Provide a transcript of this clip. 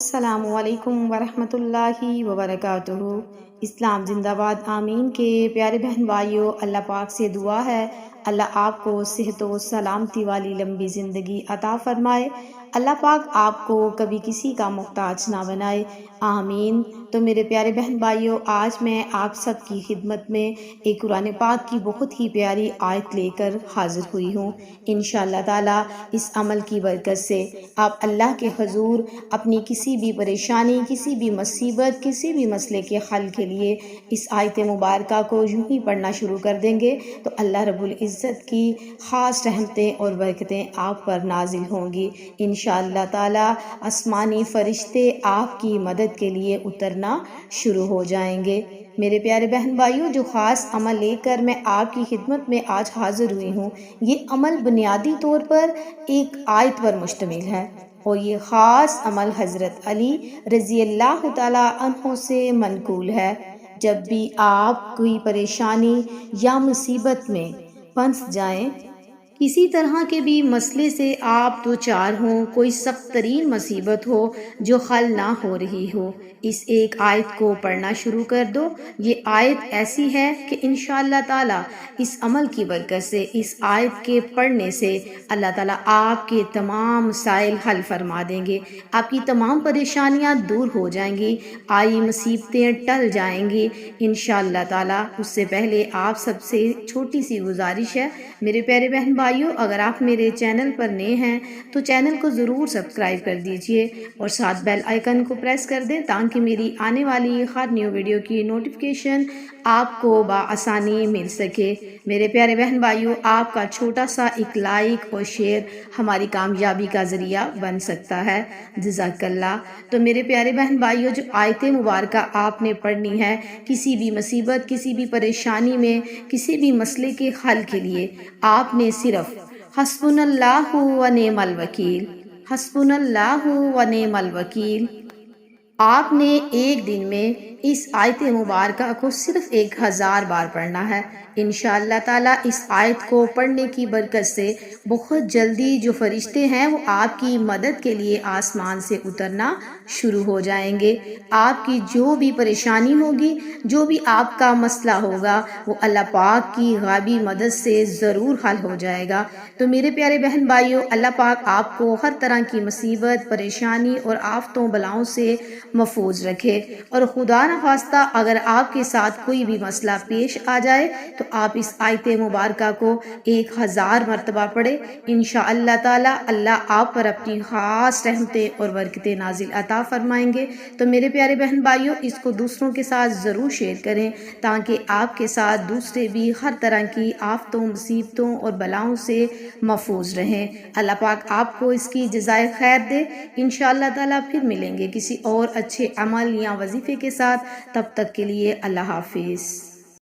السلام علیکم ورحمۃ اللہ وبرکاتہ۔ اسلام زندہ باد، آمین کے پیارے بہن بھائیوں، اللہ پاک سے دعا ہے اللہ آپ کو صحت و سلامتی والی لمبی زندگی عطا فرمائے، اللہ پاک آپ کو کبھی کسی کا محتاج نہ بنائے، آمین۔ تو میرے پیارے بہن بھائیوں، آج میں آپ سب کی خدمت میں ایک قرآن پاک کی بہت ہی پیاری آیت لے کر حاضر ہوئی ہوں۔ انشاءاللہ تعالی اس عمل کی برکت سے آپ اللہ کے حضور اپنی کسی بھی پریشانی، کسی بھی مصیبت، کسی بھی مسئلے کے حل کے لیے اس آیت مبارکہ کو یوں ہی پڑھنا شروع کر دیں گے تو اللہ رب العزت کی خاص رحمتیں اور برکتیں آپ پر نازل ہوں گی۔ انشاءاللہ تعالی آسمانی فرشتے آپ کی مدد کے لیے اترنا شروع ہو جائیں گے۔ میرے پیارے بہن بھائیوں، جو خاص عمل لے کر میں آپ کی خدمت میں آج حاضر ہوئی ہوں، یہ عمل بنیادی طور پر ایک آیت پر مشتمل ہے، اور یہ خاص عمل حضرت علی رضی اللہ تعالی عنہ سے منقول ہے۔ جب بھی آپ کوئی پریشانی یا مصیبت میں پھنس جائیں، کسی طرح کے بھی مسئلے سے آپ دوچار ہوں، کوئی سخت ترین مصیبت ہو جو حل نہ ہو رہی ہو، اس ایک آیت کو پڑھنا شروع کر دو۔ یہ آیت ایسی ہے کہ انشاءاللہ تعالی اس عمل کی برکت سے، اس آیت کے پڑھنے سے اللہ تعالیٰ آپ کے تمام مسائل حل فرما دیں گے، آپ کی تمام پریشانیاں دور ہو جائیں گی، آئی مصیبتیں ٹل جائیں گی انشاءاللہ تعالیٰ۔ اس سے پہلے آپ سب سے چھوٹی سی گزارش ہے میرے پیارے بہن بھائیوں، اگر آپ میرے چینل پر نئے ہیں تو چینل کو ضرور سبسکرائب کر دیجئے اور ساتھ بیل آئیکن کو پریس کر دیں تاکہ میری آنے والی ہر نیو ویڈیو کی نوٹیفیکیشن آپ کو بآسانی مل سکے۔ میرے پیارے بہن بھائیوں، آپ کا چھوٹا سا ایک لائک اور شیئر ہماری کامیابی کا ذریعہ بن سکتا ہے، جزاک اللہ۔ تو میرے پیارے بہن بھائیوں، جو آیت مبارکہ آپ نے پڑھنی ہے، کسی بھی مصیبت، کسی بھی پریشانی میں، کسی بھی مسئلے کے حل کے لیے آپ نے صرف حسبنا اللہ و نعم الوکیل، حسبنا اللہ و نعم الوکیل، آپ نے ایک دن میں اس آیت مبارکہ کو صرف 1000 بار پڑھنا ہے۔ انشاءاللہ تعالیٰ اس آیت کو پڑھنے کی برکت سے بہت جلدی جو فرشتے ہیں وہ آپ کی مدد کے لیے آسمان سے اترنا شروع ہو جائیں گے۔ آپ کی جو بھی پریشانی ہوگی، جو بھی آپ کا مسئلہ ہوگا، وہ اللہ پاک کی غیبی مدد سے ضرور حل ہو جائے گا۔ تو میرے پیارے بہن بھائیوں، اللہ پاک آپ کو ہر طرح کی مصیبت، پریشانی اور آفتوں بلاؤں سے محفوظ رکھے، اور خدا نخواستہ اگر آپ کے ساتھ کوئی بھی مسئلہ پیش آ جائے تو آپ اس آیت مبارکہ کو 1000 مرتبہ پڑھیں۔ انشاءاللہ تعالی اللہ آپ پر اپنی خاص رحمتیں اور برکتیں نازل عطا فرمائیں گے۔ تو میرے پیارے بہن بھائیوں، اس کو دوسروں کے ساتھ ضرور شیئر کریں تاکہ آپ کے ساتھ دوسرے بھی ہر طرح کی آفتوں، مصیبتوں اور بلاؤں سے محفوظ رہیں۔ اللہ پاک آپ کو اس کی جزائے خیر دے۔ انشاءاللہ تعالی پھر ملیں گے کسی اور اچھے عمل یا وظیفے کے ساتھ، تب تک کے لیے اللہ حافظ۔